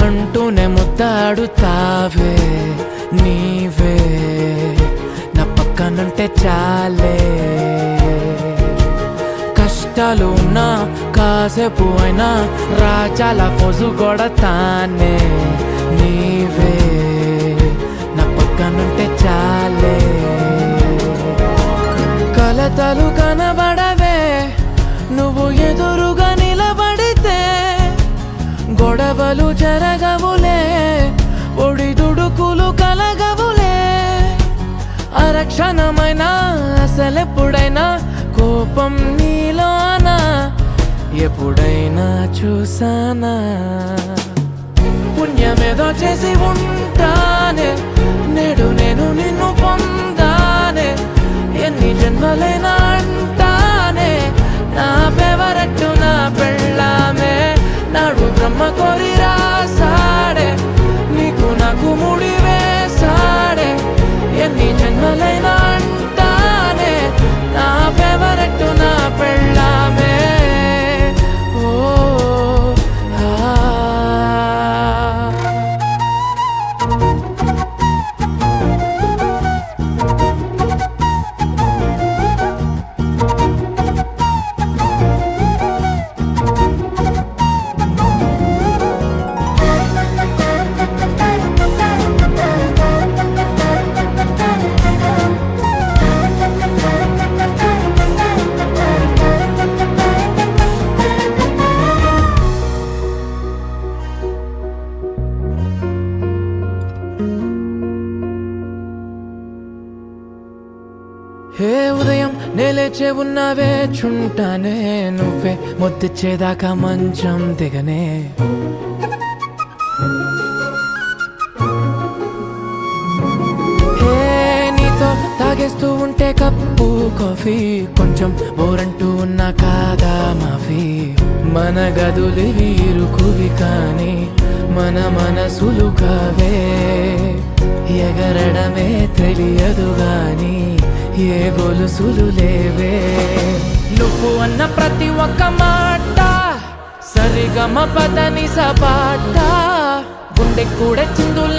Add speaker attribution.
Speaker 1: అంటూనే ముద్దాడుతావే నీవే నా పక్కనుంటే చాలే కష్టాలు ఉన్నా కాసేపు అయినా రాజాల ఫోజు కొడతానే నీవే నా పక్కనుంటే చాలే కలతలు కనబడవే నువ్వు ఎదురుగా నిలబడితే గొడవలు జరగవులే ఒడిదుడుకులు కలగవులే అరక్షణమైనా అసలెప్పుడైనా కోపం నీలోనా ఎప్పుడైనా చూసానా పుణ్యమేదో చేసి ఉంటానే నేడు నేను నిన్ను పొందానే ఎన్ని జన్మలైనా అంటానే నా ఫేవరెట్ నా పెళ్ళామే నాడు బ్రహ్మ కోరి రాసాడే నీకు నాకు ముడి వేసాడే ఎన్ని జన్మలైనా అంటానే నా ఫేవరెట్ నా పెళ్ళామే ఓ హే ఉదయం నేలేచే ఉన్నావే చుంటానే నువ్వే ముద్దిచ్చేదాకా మంచం దిగనే హే నీతో తాగేస్తూ ఉంటే కప్పు కాఫీ కొంచెం బోరంటూ ఉన్నా కాదా మాఫీ మన గదులు వీరుకువి కానీ మన మనసులు కావే ఎగరడమే తెలియదు గాని ఏ గొలుసులు లేవే నువ్వు అన్న ప్రతి ఒక్క మాట సరిగమ పదని సపాట గుండె కూడా చిందుల